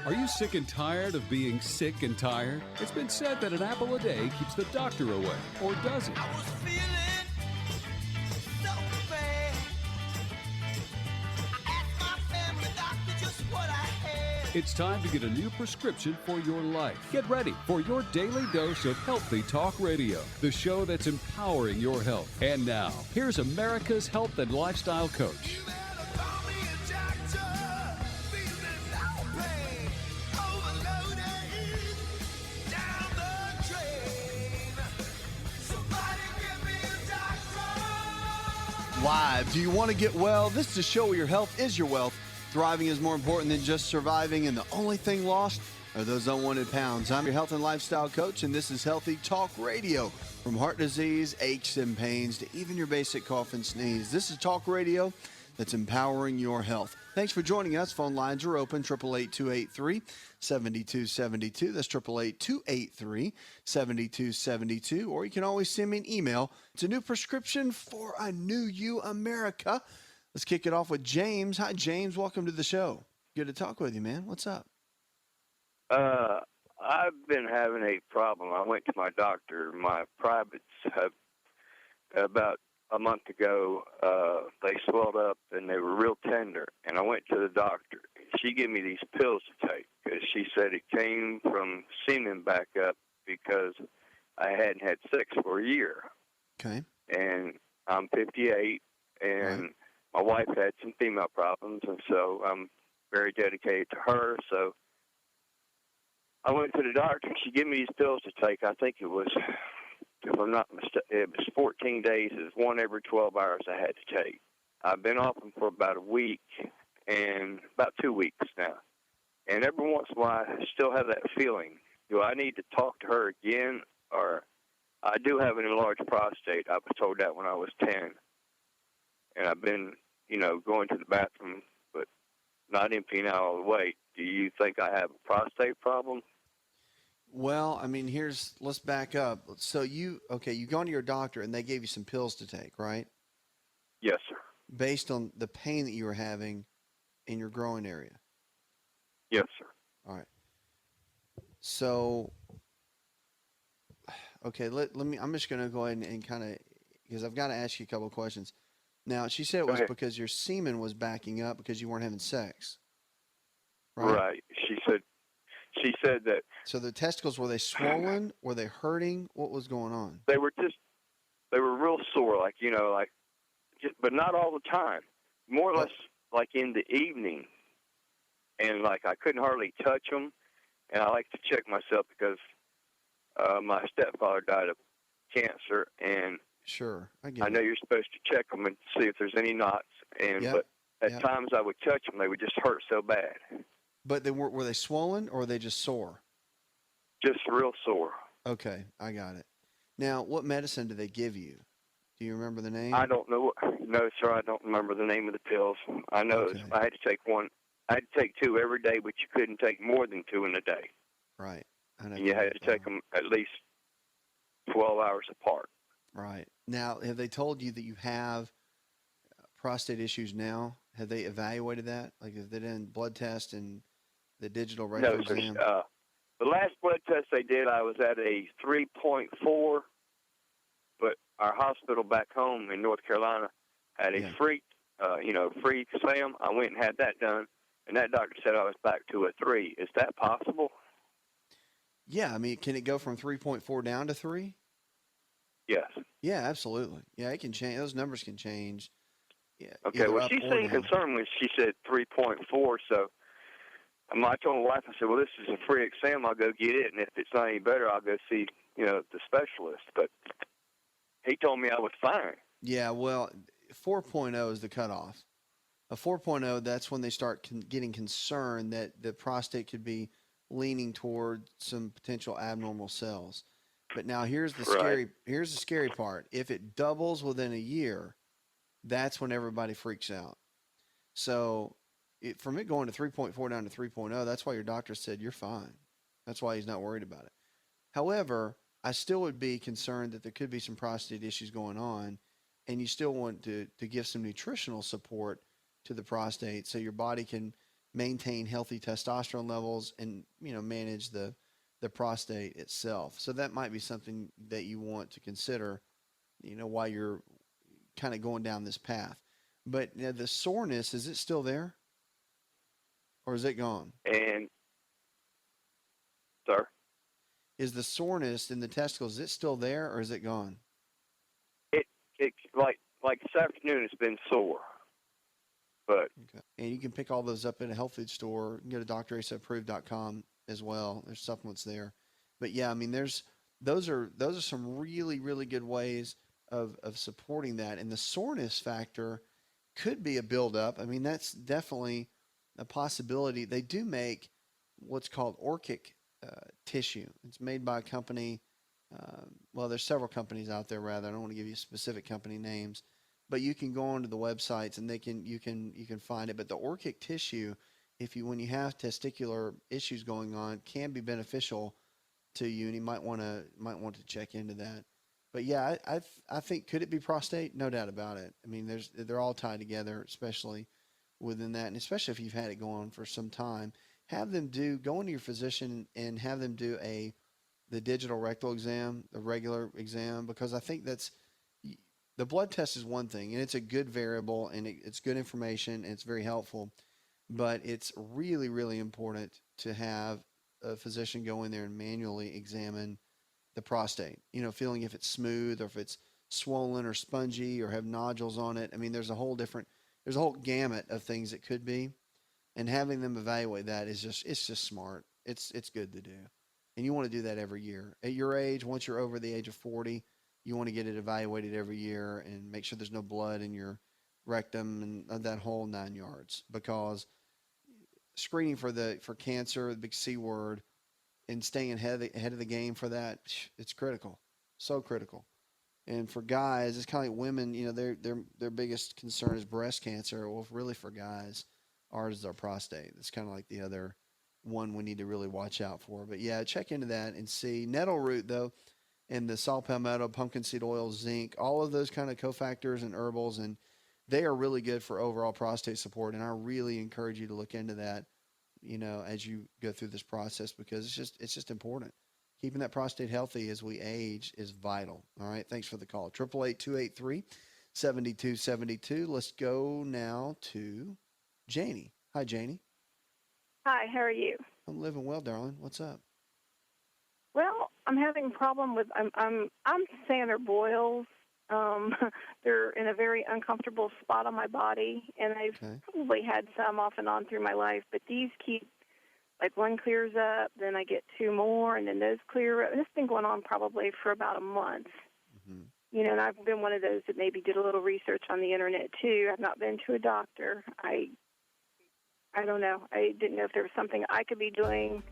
Are you sick and tired of being sick and tired? It's been said that an apple a day keeps the doctor away, or does it? I was feeling so bad. I asked my family doctor just what I had. It's time to get a new prescription for your life. Get ready for your daily dose of Healthy Talk Radio, the show that's empowering your health. And now, here's America's health and lifestyle coach. You better call me a doctor. Feeling no pain. Overloaded. Down the drain. Somebody give me a doctor. Live. Do you want to get well? This is a show where your health is your wealth. Thriving is more important than just surviving, and the only thing lost are those unwanted pounds. I'm your health and lifestyle coach, and this is Healthy Talk Radio. From heart disease, aches and pains, to even your basic cough and sneeze. This is talk radio that's empowering your health. Thanks for joining us. Phone lines are open, 888-283-7272. That's 888-283-7272. Or you can always send me an email. It's a new prescription for a new you, America. Let's kick it off with James. Hi, James. Welcome to the show. Good to talk with you, man. What's up? I've been having a problem. I went to my doctor. My privates have, about a month ago, they swelled up and they were real tender. And I went to the doctor. She gave me these pills to take because she said it came from semen back up because I hadn't had sex for a year. Okay. And I'm 58, and Right. my wife had some female problems, and so I'm very dedicated to her. So I went to the doctor, and she gave me these pills to take. I think it was, if I'm not mistaken, it was 14 days. It was one every 12 hours I had to take. I've been off them for about a week, and about 2 weeks now. And every once in a while, I still have that feeling. Do I need to talk to her again? Or I do have an enlarged prostate. I was told that when I was 10. And I've been, going to the bathroom, but not emptying out all the way. Do you think I have a prostate problem? Well, I mean, let's back up. So you gone to your doctor and they gave you some pills to take, right? Yes, sir. Based on the pain that you were having in your groin area. Yes, sir. All right. So, okay, I'm just going to go ahead and kind of, because I've got to ask you a couple of questions. Now, she said it was because your semen was backing up because you weren't having sex. Right. She said that. So the testicles, were they swollen? Were they hurting? What was going on? They were real sore, but not all the time. More or less like in the evening. And I couldn't hardly touch them. And I like to check myself because my stepfather died of cancer, and sure, I get it. I know you're supposed to check them and see if there's any knots. But at times I would touch them, they would just hurt so bad. But were they swollen or were they just sore? Just real sore. Okay, I got it. Now, what medicine did they give you? Do you remember the name? I don't know. No, sir, I don't remember the name of the pills. I know I had to take one. I had to take two every day, but you couldn't take more than two in a day. Right. And you had to take them at least 12 hours apart. Right. Now, have they told you that you have prostate issues now? Have they evaluated that? Like, have they done blood test and the digital rectal exam? No, the last blood test they did, I was at a 3.4, but our hospital back home in North Carolina had a free exam. I went and had that done, and that doctor said I was back to a 3. Is that possible? Yeah, I mean, can it go from 3.4 down to 3? Yes. Yeah, absolutely. Yeah, it can change. Those numbers can change. Yeah. Okay, well, she seemed concerned when she said 3.4, so I told my wife, I said, well, this is a free exam. I'll go get it, and if it's not any better, I'll go see, the specialist. But he told me I was fine. Yeah, well, 4.0 is the cutoff. A 4.0, that's when they start getting concerned that the prostate could be leaning toward some potential abnormal cells. But now here's the scary part. If it doubles within a year, that's when everybody freaks out. So from it going to 3.4 down to 3.0, that's why your doctor said you're fine. That's why he's not worried about it. However, I still would be concerned that there could be some prostate issues going on, and you still want to give some nutritional support to the prostate so your body can maintain healthy testosterone levels and, manage the prostate itself. So that might be something that you want to consider, while you're kind of going down this path. But the soreness, is it still there? Or is it gone? And, sir? Is the soreness in the testicles, is it still there or is it gone? It like this afternoon it's been sore. But okay. And you can pick all those up in a health food store. You can go to drasapproved.com as well. There's supplements there. But yeah, I mean, those are some really, really good ways of supporting that. And the soreness factor could be a buildup. I mean, that's definitely a possibility. They do make what's called orchic tissue. It's made by a company. Well, there's several companies out there. Rather, I don't want to give you specific company names, but you can go onto the websites and you can find it. But the orchic tissue, when you have testicular issues going on, can be beneficial to you, and you might want to check into that. But yeah, I think, could it be prostate? No doubt about it. I mean, they're all tied together, especially within that, and especially if you've had it go on for some time. Have them go into your physician and have them do the digital rectal exam, the regular exam, because I think the blood test is one thing, and it's a good variable, and it's good information, and it's very helpful. But it's really, really important to have a physician go in there and manually examine the prostate, feeling if it's smooth or if it's swollen or spongy or have nodules on it. I mean, there's a whole gamut of things it could be, and having them evaluate that it's just smart. It's good to do. And you want to do that every year. At your age, once you're over the age of 40, you want to get it evaluated every year and make sure there's no blood in your rectum and that whole 9 yards, because screening for cancer, the big C word, and staying ahead of the game for that, it's critical. So critical. And for guys, it's kind of like women, their biggest concern is breast cancer. Well, really for guys, ours is our prostate. It's kind of like the other one we need to really watch out for. But yeah, check into that and see. Nettle root, though, and the saw palmetto, pumpkin seed oil, zinc, all of those kind of cofactors and herbals, and they are really good for overall prostate support. And I really encourage you to look into that, as you go through this process, because it's just important. Keeping that prostate healthy as we age is vital. All right. Thanks for the call. 888-283-7272. Let's go now to Janie. Hi, Janie. Hi, how are you? I'm living well, darling. What's up? Well, I'm having a problem with I'm saying they're boils. They're in a very uncomfortable spot on my body, and I've probably had some off and on through my life, but these keep, like, one clears up, then I get two more, and then those clear up. And it's been going on probably for about a month. Mm-hmm. And I've been one of those that maybe did a little research on the internet too. I've not been to a doctor. I don't know. I didn't know if there was something I could be doing.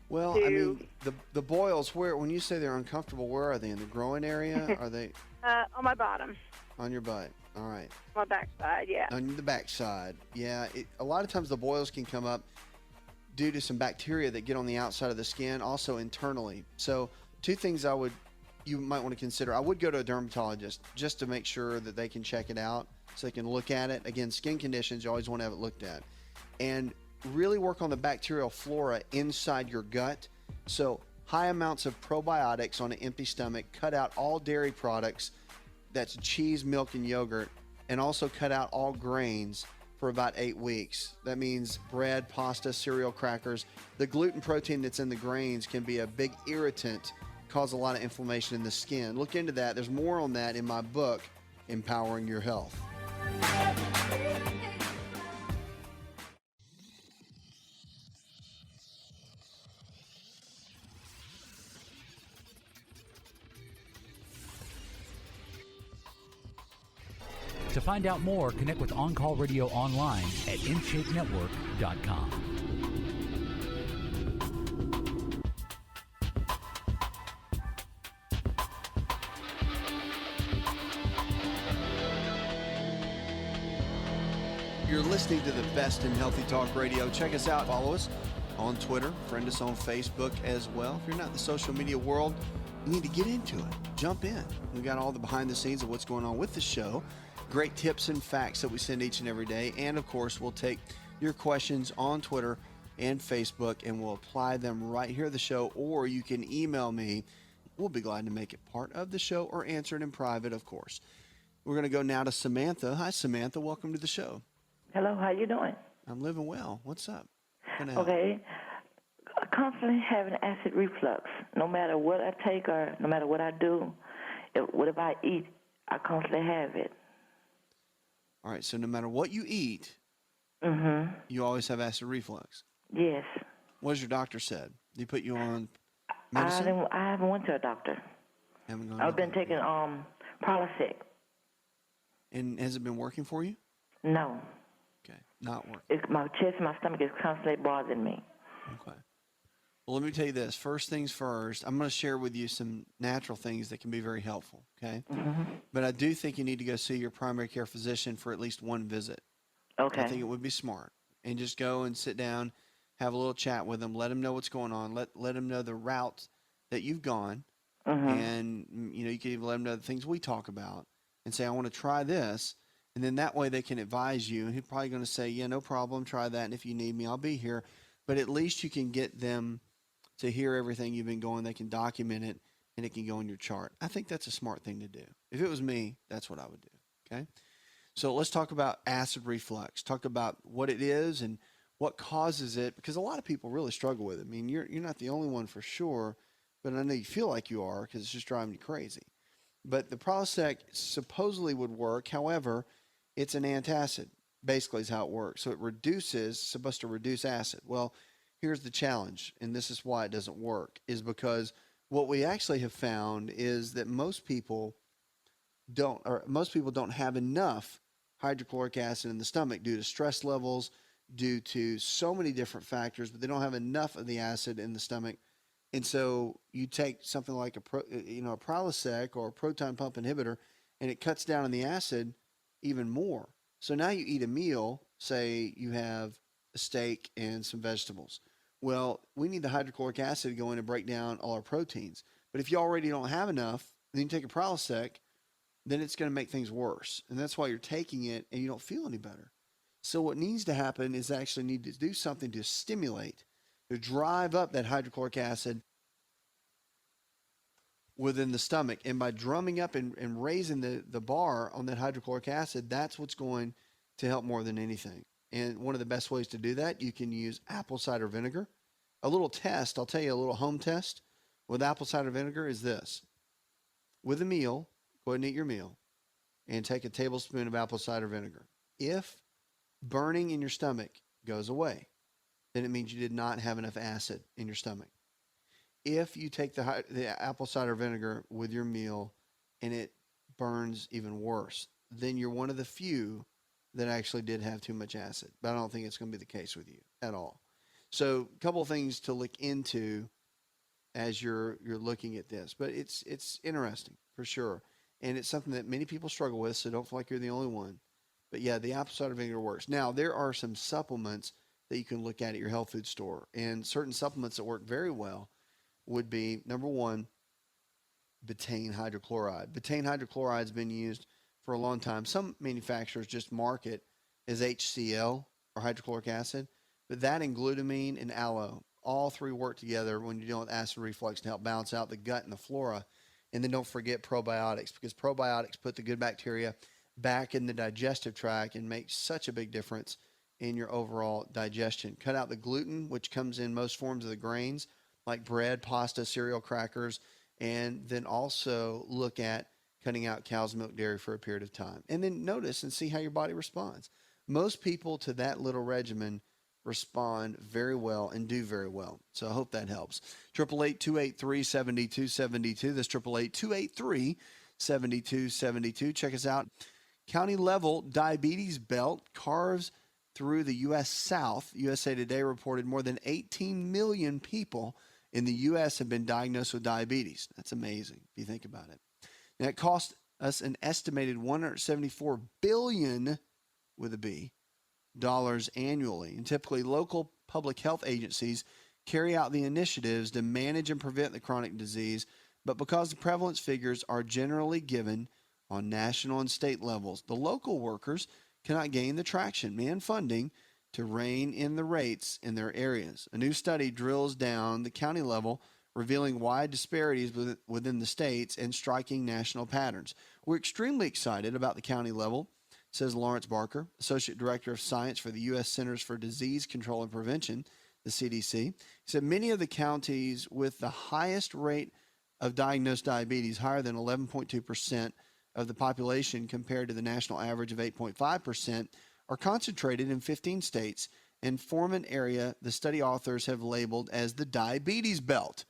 Well, I mean, the boils, when you say they're uncomfortable, where are they? In the groin area? Are they? On my bottom. On your butt. All right. My backside, yeah. On the backside. Yeah. A lot of times the boils can come up due to some bacteria that get on the outside of the skin, also internally. So two things you might want to consider. I would go to a dermatologist just to make sure that they can check it out so they can look at it. Again, skin conditions, you always want to have it looked at. And really work on the bacterial flora inside your gut. So high amounts of probiotics on an empty stomach. Cut out all dairy products. That's cheese, milk, and yogurt. And also cut out all grains for about 8 weeks. That means bread, pasta, cereal, crackers. The gluten protein that's in the grains can be a big irritant, cause a lot of inflammation in the skin. Look into that. There's more on that in my book, Empowering Your Health. To find out more, connect with On Call Radio online at InShapeNetwork.com. You're listening to the best in Healthy Talk Radio. Check us out. Follow us on Twitter. Friend us on Facebook as well. If you're not in the social media world, you need to get into it. Jump in. We got all the behind the scenes of what's going on with the show. great tips and facts that we send each and every day. And, of course, we'll take your questions on Twitter and Facebook, and we'll apply them right here at the show, or you can email me. We'll be glad to make it part of the show or answer it in private, of course. We're going to go now to Samantha. Hi, Samantha. Welcome to the show. Hello, how you doing? I'm living well. What's up? Can I help? Okay. I constantly having acid reflux. No matter what I take or no matter what I do, whatever I eat, I constantly have it. All right, so no matter what you eat, you always have acid reflux. Yes. What has your doctor said? Did he put you on medicine? I haven't went to a doctor. Haven't gone I've to a been doctor. taking Prilosec. And has it been working for you? No. Okay, not working. My chest and my stomach is constantly bothering me. Okay. Well, let me tell you this. First things first, I'm going to share with you some natural things that can be very helpful, okay? But I do think you need to go see your primary care physician for at least one visit. Okay. I think it would be smart. And just go and sit down, have a little chat with them, let them know what's going on, let them know the route that you've gone, and, you can even let them know the things we talk about and say, I want to try this. And then that way they can advise you. And he's probably going to say, yeah, no problem, try that. And if you need me, I'll be here. But at least you can get them to hear everything you've been going. They can document it, and it can go in your chart. I think that's a smart thing to do. If it was me, that's what I would do, okay? So let's talk about acid reflux. Talk about what it is and what causes it, because a lot of people really struggle with it. I mean, you're not the only one for sure, but I know you feel like you are because it's just driving you crazy. But the Prilosec supposedly would work. However, it's an antacid, basically is how it works. So supposed to reduce acid. Well, here's the challenge, and this is why it doesn't work, is because what we actually have found is that most people don't have enough hydrochloric acid in the stomach due to stress levels, due to so many different factors, but they don't have enough of the acid in the stomach. And so you take something like a Prilosec or a proton pump inhibitor, and it cuts down on the acid even more. So now you eat a meal, say you have a steak and some vegetables. Well, we need the hydrochloric acid to go in and break down all our proteins. But if you already don't have enough, then you take a Prilosec, then it's going to make things worse. And that's why you're taking it and you don't feel any better. So what needs to happen is actually need to do something to stimulate, to drive up that hydrochloric acid within the stomach. And by drumming up and raising the bar on that hydrochloric acid, that's what's going to help more than anything. And one of the best ways to do that, you can use apple cider vinegar. A little test, I'll tell you a little home test with apple cider vinegar is this. With a meal, go ahead and eat your meal and take a tablespoon of apple cider vinegar. If burning in your stomach goes away, then it means you did not have enough acid in your stomach. If you take the apple cider vinegar with your meal and it burns even worse, then you're one of the few that actually did have too much acid. But I don't think it's going to be the case with you at all. So a couple of things to look into as you're looking at this. But it's interesting for sure. And it's something that many people struggle with, so don't feel like you're the only one. But yeah, the apple cider vinegar works. Now, there are some supplements that you can look at your health food store. And certain supplements that work very well would be, number one, betaine hydrochloride. Betaine hydrochloride has been used for a long time. Some manufacturers just mark it as HCl, or hydrochloric acid, but that and glutamine and aloe, all three work together when you're dealing with acid reflux to help balance out the gut and the flora. And then don't forget probiotics, because probiotics put the good bacteria back in the digestive tract and make such a big difference in your overall digestion. Cut out the gluten, which comes in most forms of the grains, like bread, pasta, cereal, crackers, and then also look at cutting out cow's milk, dairy for a period of time. And then notice and see how your body responds. Most people to that little regimen respond very well and do very well. So I hope that helps. 888-283-7272. That's 888-283-7272. Check us out. County level diabetes belt carves through the U.S. South. USA Today reported more than 18 million people in the U.S. have been diagnosed with diabetes. That's amazing if you think about it. Now, it cost us an estimated $174 billion, with a B, dollars annually. And typically, local public health agencies carry out the initiatives to manage and prevent the chronic disease. But because the prevalence figures are generally given on national and state levels. The local workers cannot gain the traction and funding to rein in the rates in their areas. A new study drills down the county level, revealing wide disparities within the states and striking national patterns. We're extremely excited about the county level, says Lawrence Barker, Associate Director of Science for the U.S. Centers for Disease Control and Prevention, the CDC. He said many of the counties with the highest rate of diagnosed diabetes, higher than 11.2% of the population compared to the national average of 8.5%, are concentrated in 15 states and form an area the study authors have labeled as the diabetes belt,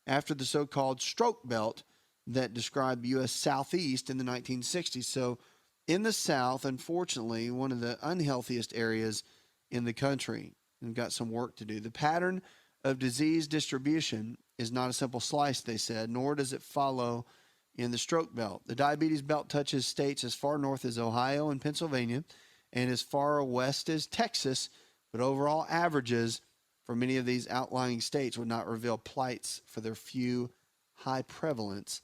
after the so-called stroke belt that described the U.S. Southeast in the 1960s. So in the South, unfortunately, one of the unhealthiest areas in the country. We've got some work to do. The pattern of disease distribution is not a simple slice, they said, nor does it follow in the stroke belt. The diabetes belt touches states as far north as Ohio and Pennsylvania and as far west as Texas, but overall averages for many of these outlying states would not reveal plights for their few high prevalence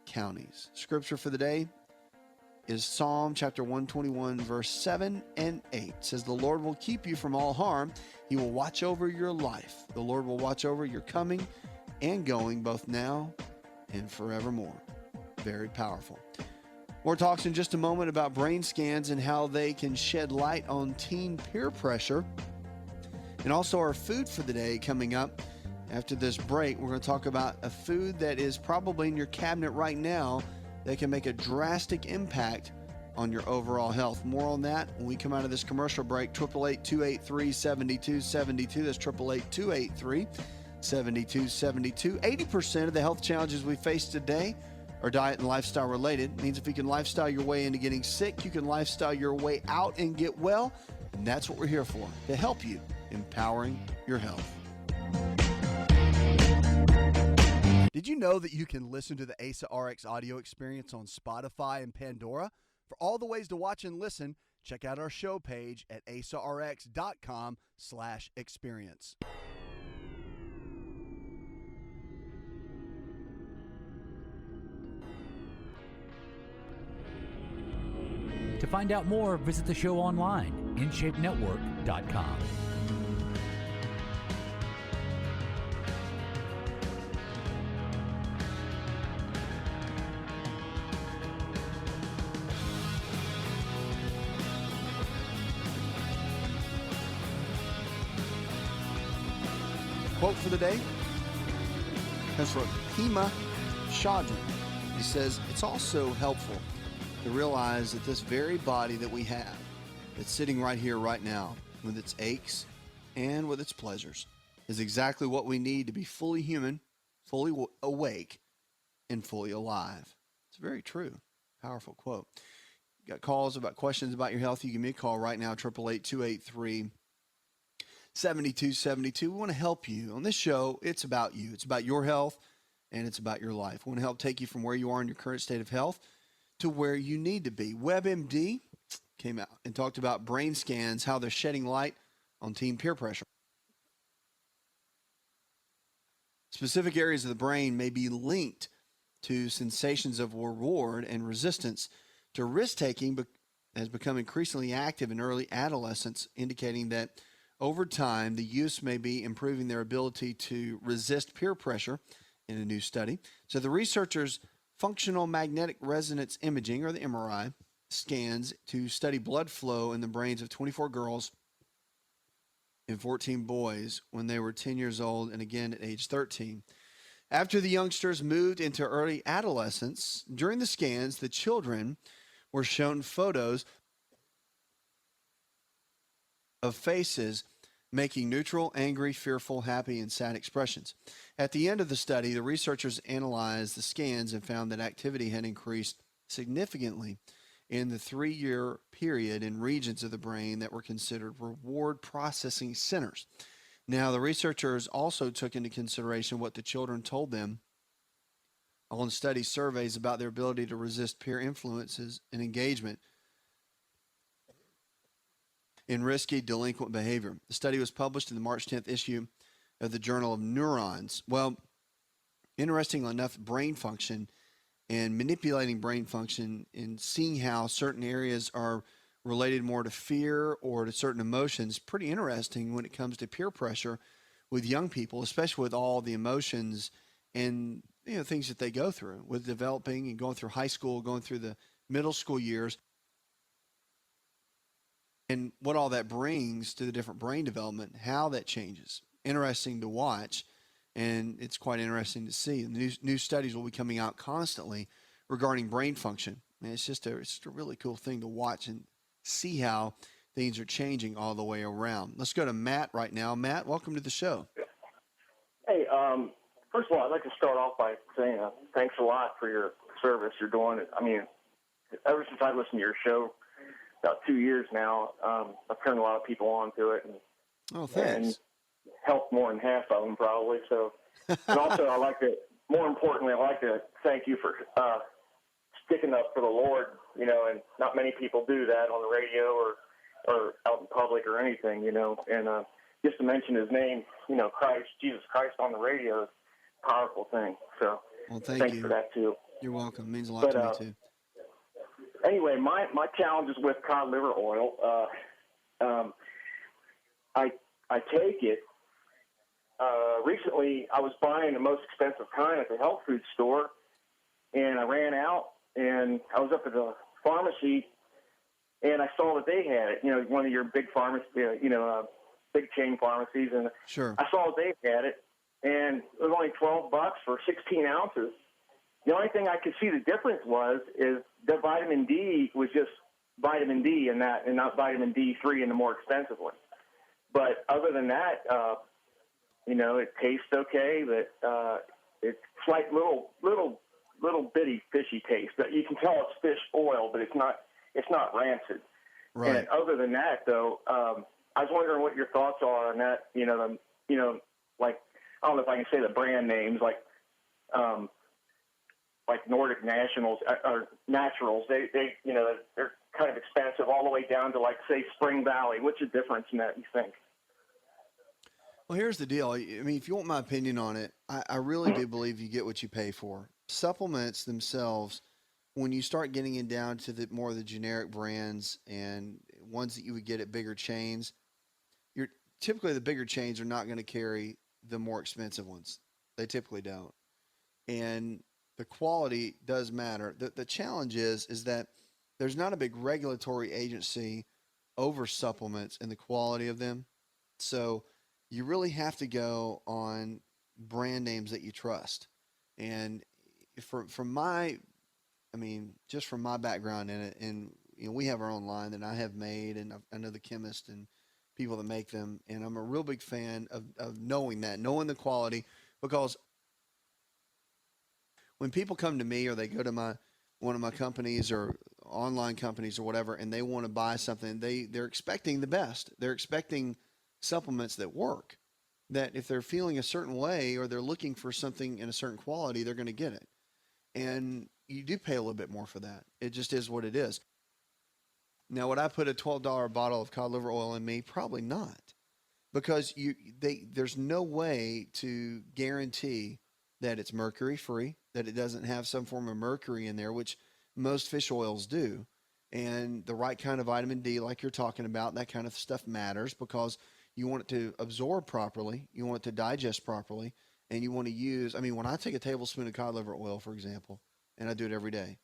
counties. Scripture for the day is Psalm chapter 121, verse 7 and 8. It says, the Lord will keep you from all harm. He will watch over your life. The Lord will watch over your coming and going, both now and forevermore. Very powerful. More talks in just a moment about brain scans and how they can shed light on teen peer pressure. And also our food for the day coming up. After this break, we're going to talk about a food that is probably in your cabinet right now that can make a drastic impact on your overall health. More on that when we come out of this commercial break. 888-283-7272. That's 888-283-7272. 80% of the health challenges we face today are diet and lifestyle related. It means if you can lifestyle your way into getting sick, you can lifestyle your way out and get well. And that's what we're here for, to help you, empowering your health. Did you know that you can listen to the Asa Rx audio experience on Spotify and Pandora? For all the ways to watch and listen, check out our show page at asarx.com/experience. To find out more, visit the show online, InShapeNetwork.com. Quote for the day comes from Hema Chaudhry. He says, it's also helpful to realize that this very body that we have, that's sitting right here, right now, with its aches and with its pleasures, is exactly what we need to be fully human, fully awake, and fully alive. It's very true. Powerful quote. You got calls about questions about your health, you give me a call right now, 888-283-7272. We want to help you. On this show, it's about you. It's about your health, and it's about your life. We want to help take you from where you are in your current state of health to where you need to be. WebMD came out and talked about brain scans, how they're shedding light on teen peer pressure. Specific areas of the brain may be linked to sensations of reward and resistance to risk-taking has become increasingly active in early adolescence, indicating that over time, the use may be improving their ability to resist peer pressure in a new study. So the researchers' functional magnetic resonance imaging, or the MRI, scans to study blood flow in the brains of 24 girls and 14 boys when they were 10 years old and again at age 13. After the youngsters moved into early adolescence, during the scans, the children were shown photos of faces making neutral, angry, fearful, happy, and sad expressions. At the end of the study, the researchers analyzed the scans and found that activity had increased significantly in the 3-year period in regions of the brain that were considered reward processing centers. Now, the researchers also took into consideration what the children told them on study surveys about their ability to resist peer influences and engagement in risky delinquent behavior. The study was published in the March 10th issue of the Journal of Neurons. Well, interestingly enough, brain function and manipulating brain function and seeing how certain areas are related more to fear or to certain emotions. Pretty interesting when it comes to peer pressure with young people, especially with all the emotions and things that they go through with developing and going through high school, going through the middle school years, and what all that brings to the different brain development, how that changes. Interesting to watch, and it's quite interesting to see. And new studies will be coming out constantly regarding brain function. And it's just a really cool thing to watch and see how things are changing all the way around. Let's go to Matt right now. Matt, welcome to the show. Hey, first of all, I'd like to start off by saying thanks a lot for your service you're doing. I mean, ever since I listened to your show, about 2 years now, I've turned a lot of people on to it. Thanks. And helped more than half of them probably. So, and also more importantly, I'd like to thank you for sticking up for the Lord, and not many people do that on the radio or out in public or anything, and just to mention his name, Jesus Christ on the radio is a powerful thing. So thanks you for that too. You're welcome. It means a lot to me too. Anyway, my challenge is with cod liver oil. I take it. Recently, I was buying the most expensive kind at the health food store, and I ran out, and I was up at the pharmacy, and I saw that they had it. One of your big pharmacies, big chain pharmacies, and sure. I saw that they had it, and it was only $12 for 16 ounces. The only thing I could see the difference is the vitamin D was just vitamin D in that, and not vitamin D3 in the more expensive one. But other than that, it tastes okay. But it's like little bitty fishy taste. But you can tell it's fish oil, but it's not rancid. Right. And other than that, though, I was wondering what your thoughts are on that. Like I don't know if I can say the brand names, like Nordic Nationals or Naturals. They're kind of expensive, all the way down to say Spring Valley. What's the difference in that, you think? Well, here's the deal. I mean, if you want my opinion on it, I really do believe you get what you pay for. Supplements themselves, when you start getting it down to more of the generic brands and ones that you would get at bigger chains, typically the bigger chains are not going to carry the more expensive ones. They typically don't. And the quality does matter. The challenge is that there's not a big regulatory agency over supplements and the quality of them. So you really have to go on brand names that you trust. And from my background in it, and we have our own line that I have made, and I know the chemist and people that make them, and I'm a real big fan of knowing the quality, because when people come to me or they go to one of my companies or online companies or whatever, and they want to buy something, they're expecting the best. They're expecting supplements that work, that if they're feeling a certain way or they're looking for something in a certain quality, they're going to get it. And you do pay a little bit more for that. It just is what it is. Now, would I put a $12 bottle of cod liver oil in me? Probably not, because there's no way to guarantee that it's mercury free, that it doesn't have some form of mercury in there, which most fish oils do. And the right kind of vitamin D, like you're talking about, that kind of stuff matters, because you want it to absorb properly, you want it to digest properly, and you want to use, when I take a tablespoon of cod liver oil, for example, and I do it every day,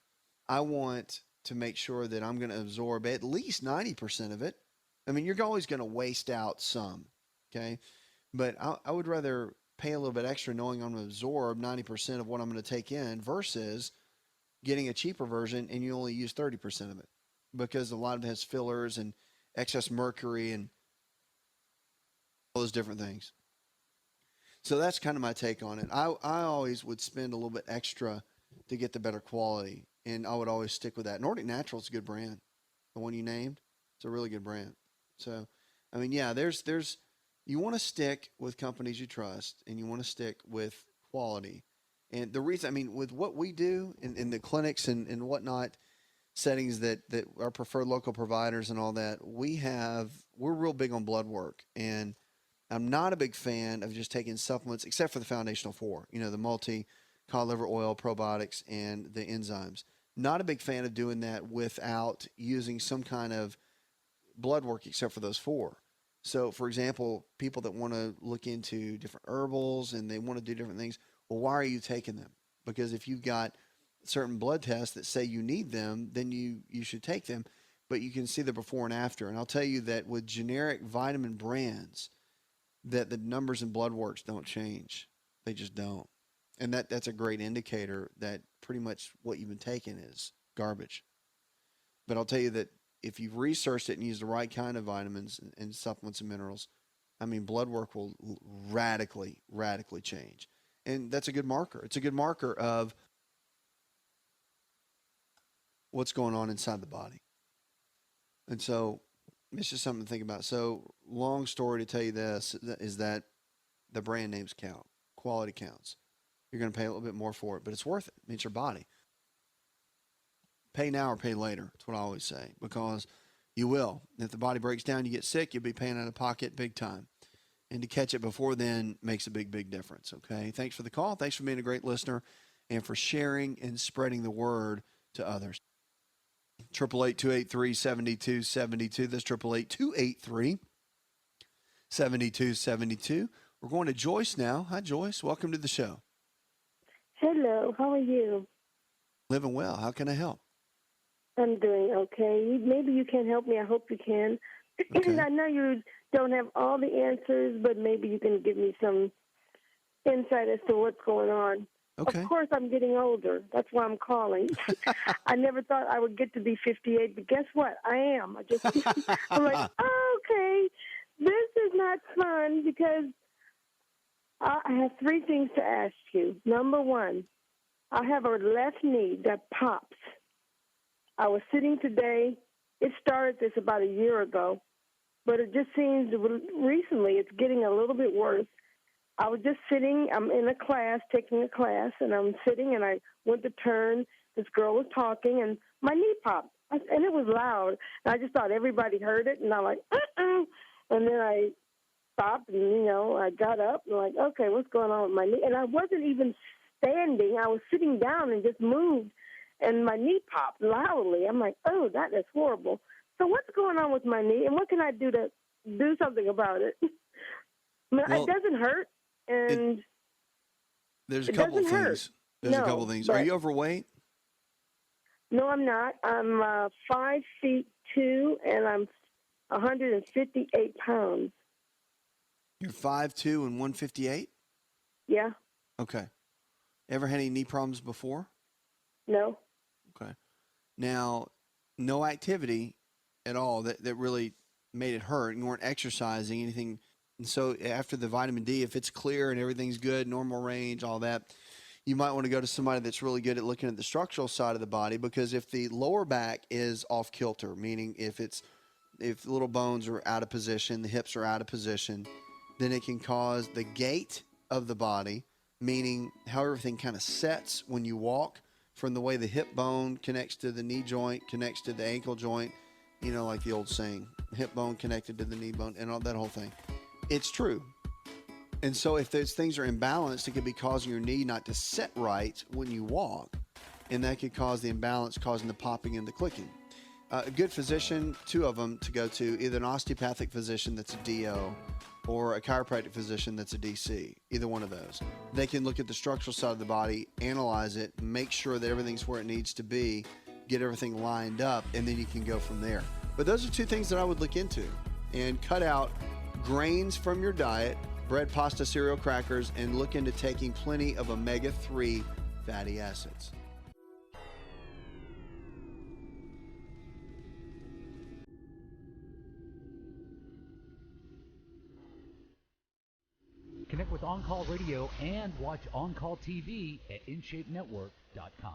I want to make sure that I'm going to absorb at least 90% of it. You're always going to waste out some, okay? But I would rather pay a little bit extra knowing I'm going to absorb 90% of what I'm going to take in, versus getting a cheaper version and you only use 30% of it, because a lot of it has fillers and excess mercury and all those different things. So that's kind of my take on it. I always would spend a little bit extra to get the better quality, and I would always stick with that. Nordic Natural is a good brand. The one you named, it's a really good brand. So, there's you want to stick with companies you trust, and you want to stick with quality. And the reason, with what we do in the clinics and whatnot, settings that our preferred local providers and all that, we're real big on blood work. And I'm not a big fan of just taking supplements, except for the foundational four, the multi, cod liver oil, probiotics, and the enzymes. Not a big fan of doing that without using some kind of blood work except for those 4. So, for example, people that want to look into different herbals and they want to do different things, well, why are you taking them? Because if you've got certain blood tests that say you need them, then you should take them. But you can see the before and after. And I'll tell you that with generic vitamin brands, that the numbers in blood works don't change. They just don't. And that's a great indicator that pretty much what you've been taking is garbage. But I'll tell you that if you've researched it and used the right kind of vitamins and supplements and minerals, I mean, blood work will radically, radically change. And that's a good marker. It's a good marker of what's going on inside the body. And so it's just something to think about. So long story to tell you this is that the brand names count. Quality counts. You're going to pay a little bit more for it, but it's worth it. It's your body. Pay now or pay later. That's what I always say, because you will. If the body breaks down, you get sick, you'll be paying out of pocket big time. And to catch it before then makes a big, big difference, okay? Thanks for the call. Thanks for being a great listener and for sharing and spreading the word to others. 888-283-7272. That's 888-283-7272. We're going to Joyce now. Hi, Joyce. Welcome to the show. Hello. How are you? Living well. How can I help? I'm doing okay. Maybe you can help me. I hope you can. Okay. I know you don't have all the answers, but maybe you can give me some insight as to what's going on. Okay. Of course, I'm getting older. That's why I'm calling. I never thought I would get to be 58, but guess what? I am. I'm like, oh, okay, this is not fun, because I have 3 things to ask you. Number 1, I have a left knee that pops. I was sitting today. It started this about a year ago, but it just seems recently it's getting a little bit worse. I was just sitting. I'm in a class, taking a class, and I'm sitting, and I went to turn. This girl was talking, and my knee popped, and it was loud. And I just thought everybody heard it, and I'm like, uh-uh. And then I stopped, and, I got up, and like, okay, what's going on with my knee? And I wasn't even standing. I was sitting down and just moved, and my knee popped loudly. I'm like, oh, that is horrible. So what's going on with my knee, and what can I do to do something about it? I mean, Well, it doesn't hurt, and there's a it couple of doesn't hurt. things. There's a couple of things. Are you overweight? No, I'm not. I'm 5'2", and I'm 158 pounds. You're 5'2" and 158? Yeah. Okay. Ever had any knee problems before? No. Okay. Now, no activity at all that really made it hurt. You weren't exercising, anything. And so after the vitamin D, if it's clear and everything's good, normal range, all that, you might want to go to somebody that's really good at looking at the structural side of the body, because if the lower back is off kilter, meaning if the little bones are out of position, the hips are out of position, then it can cause the gait of the body, meaning how everything kind of sets when you walk, from the way the hip bone connects to the knee joint, connects to the ankle joint, like the old saying, hip bone connected to the knee bone, and all that whole thing. It's true. And so if those things are imbalanced, it could be causing your knee not to set right when you walk, and that could cause the imbalance, causing the popping and the clicking. A good physician, 2 of them to go to, either an osteopathic physician that's a DO or a chiropractic physician that's a DC, either one of those. They can look at the structural side of the body, analyze it, make sure that everything's where it needs to be, get everything lined up, and then you can go from there. But those are 2 things that I would look into, and cut out grains from your diet, bread, pasta, cereal, crackers, and look into taking plenty of omega-3 fatty acids. Connect with On Call Radio and watch On Call TV at InShapeNetwork.com.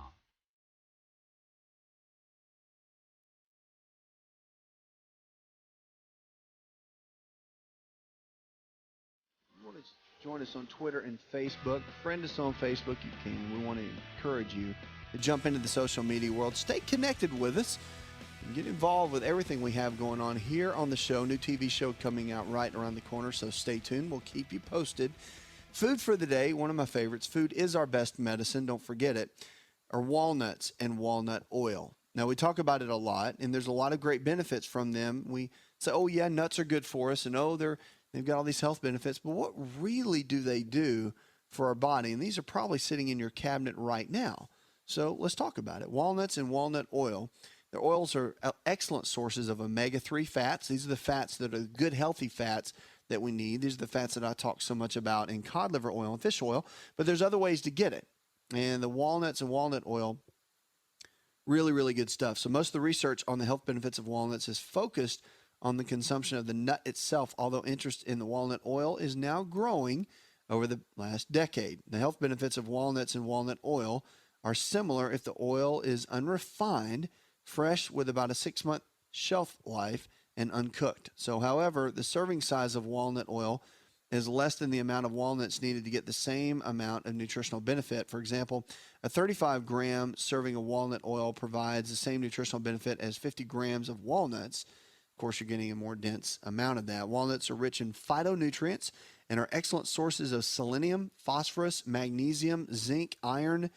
You want to join us on Twitter and Facebook. Friend us on Facebook. You can. We want to encourage you to jump into the social media world. Stay connected with us and get involved with everything we have going on here on the show. New TV show coming out right around the corner, so stay tuned. We'll keep you posted. Food for the day, one of my favorites. Food is our best medicine. Don't forget it. Are walnuts and walnut oil. Now, we talk about it a lot, and there's a lot of great benefits from them. We say, oh, yeah, nuts are good for us, and oh, they've got all these health benefits. But what really do they do for our body? And these are probably sitting in your cabinet right now. So let's talk about it. Walnuts and walnut oil. The oils are excellent sources of omega-3 fats. These are the fats that are good, healthy fats that we need. These are the fats that I talk so much about in cod liver oil and fish oil, but there's other ways to get it. And the walnuts and walnut oil, really, really good stuff. So most of the research on the health benefits of walnuts is focused on the consumption of the nut itself, although interest in the walnut oil is now growing over the last decade. The health benefits of walnuts and walnut oil are similar if the oil is unrefined, fresh with about a 6-month shelf life, and uncooked. So, however, the serving size of walnut oil is less than the amount of walnuts needed to get the same amount of nutritional benefit. For example, a 35-gram serving of walnut oil provides the same nutritional benefit as 50 grams of walnuts. Of course, you're getting a more dense amount of that. Walnuts are rich in phytonutrients and are excellent sources of selenium, phosphorus, magnesium, zinc, iron,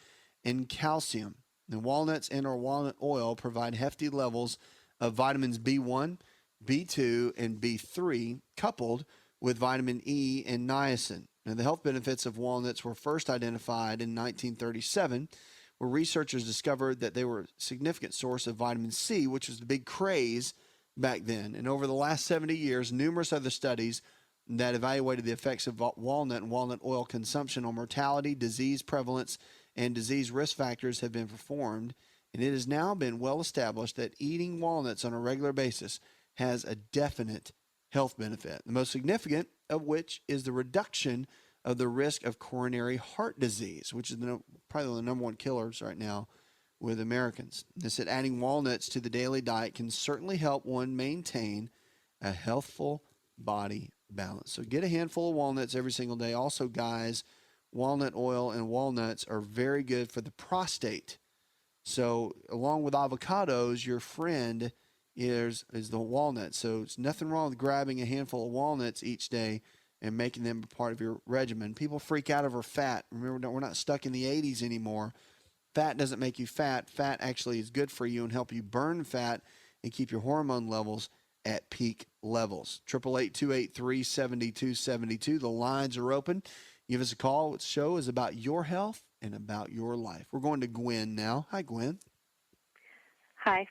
and calcium. And walnuts and or walnut oil provide hefty levels of vitamins B1, B2, and B3, coupled with vitamin E and niacin. Now, the health benefits of walnuts were first identified in 1937, where researchers discovered that they were a significant source of vitamin C, which was the big craze back then. And over the last 70 years, numerous other studies that evaluated the effects of walnut and walnut oil consumption on mortality, disease prevalence, and disease risk factors have been performed. And it has now been well established that eating walnuts on a regular basis has a definite health benefit, the most significant of which is the reduction of the risk of coronary heart disease, which is probably the number one killers right now with Americans. They said adding walnuts to the daily diet can certainly help one maintain a healthful body balance. So get a handful of walnuts every single day. Also, guys, walnut oil and walnuts are very good for the prostate. So along with avocados, your friend is the walnut. So it's nothing wrong with grabbing a handful of walnuts each day and making them a part of your regimen. People freak out over fat. Remember, we're not stuck in the 80s anymore. Fat doesn't make you fat. Fat actually is good for you and help you burn fat and keep your hormone levels at peak levels. 888-283-7272. The lines are open. Give us a call. The show is about your health and about your life. We're going to Gwen now. Hi, Gwen. Hi.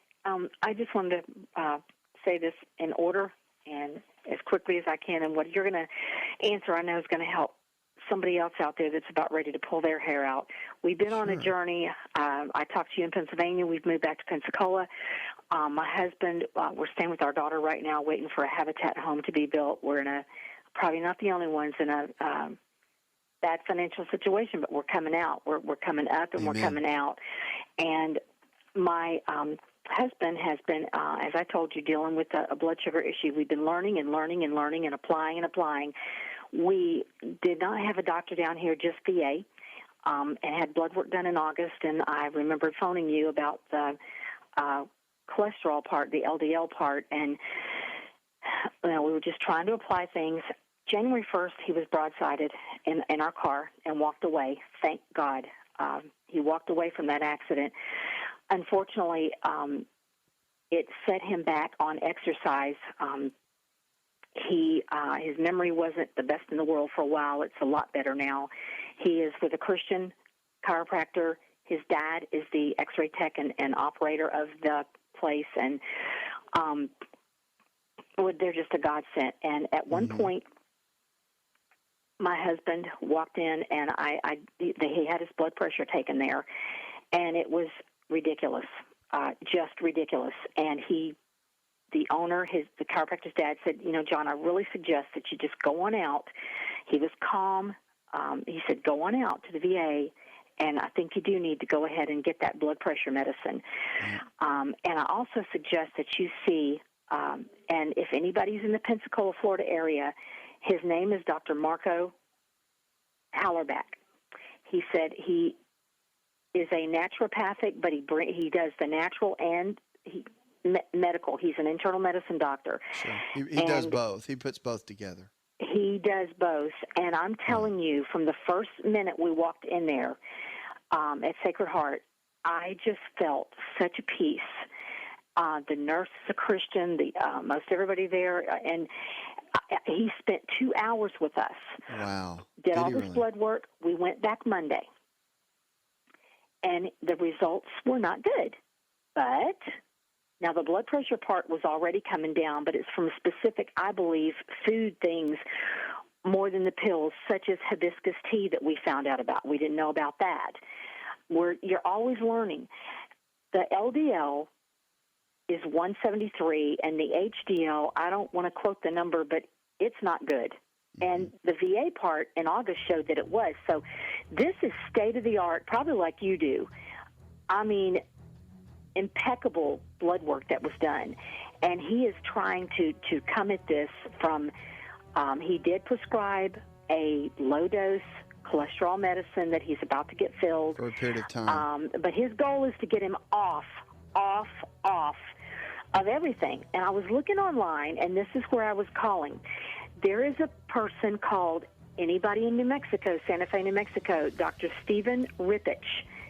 I just wanted to say this in order and as quickly as I can, and what you're going to answer I know is going to help somebody else out there that's about ready to pull their hair out. We've been on a journey. I talked to you in Pennsylvania. We've moved back to Pensacola. My husband, we're staying with our daughter right now, waiting for a Habitat home to be built. We're in probably not the only ones in a bad financial situation, but we're coming out. We're coming up and We're coming out. And my husband has been, as I told you, dealing with a blood sugar issue. We've been learning and applying and applying. We did not have a doctor down here, just VA, and had blood work done in August. And I remember phoning you about the cholesterol part, the LDL part, and we were just trying to apply things. January 1st, he was broadsided in our car and walked away. Thank God. He walked away from that accident. Unfortunately, it set him back on exercise. His memory wasn't the best in the world for a while. It's a lot better now. He is with a Christian chiropractor. His dad is the X-ray tech and operator of the place, and they're just a godsend. And at one point, my husband walked in, and he had his blood pressure taken there, and it was ridiculous, just ridiculous. And the owner, the chiropractor's dad, said, John, I really suggest that you just go on out. He was calm. He said, go on out to the VA, and I think you do need to go ahead and get that blood pressure medicine. And I also suggest that you see, and if anybody's in the Pensacola, Florida area, his name is Dr. Marco Hallerback. He said he is a naturopathic, but he does the natural and medical. He's an internal medicine doctor. Sure. He does both. He puts both together. He does both, and I'm telling you, from the first minute we walked in there at Sacred Heart, I just felt such a peace. The nurse is a Christian, most everybody there, and he spent 2 hours with us. Wow. Did all he this really? blood work. We went back Monday, and the results were not good. But now the blood pressure part was already coming down, but it's from specific, I believe, food things more than the pills, such as hibiscus tea that we found out about. We didn't know about that. You're always learning. The LDL is 173, and the HDL, I don't want to quote the number, but it's not good. And the VA part in August showed that it was. So this is state-of-the-art, probably like you do. I mean, impeccable blood work that was done. And he is trying to come at this from, he did prescribe a low-dose cholesterol medicine that he's about to get filled. For a period of time. But his goal is to get him off of everything. And I was looking online, and this is where I was calling. There is a person called, anybody in New Mexico, Santa Fe, New Mexico, Dr. Stephen Rippich.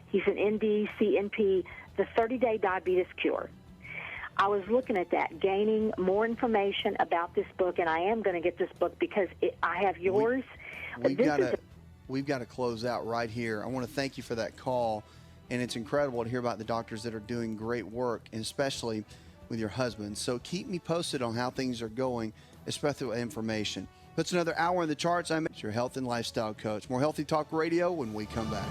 He's an ND, CNP, the 30-day diabetes cure. I was looking at that, gaining more information about this book, and I am going to get this book because I have yours. We've got to close out right here. I want to thank you for that call, and it's incredible to hear about the doctors that are doing great work, and especially with your husband. So keep me posted on how things are going, especially with information. That's another hour in the charts. I'm your health and lifestyle coach. More Healthy Talk Radio when we come back.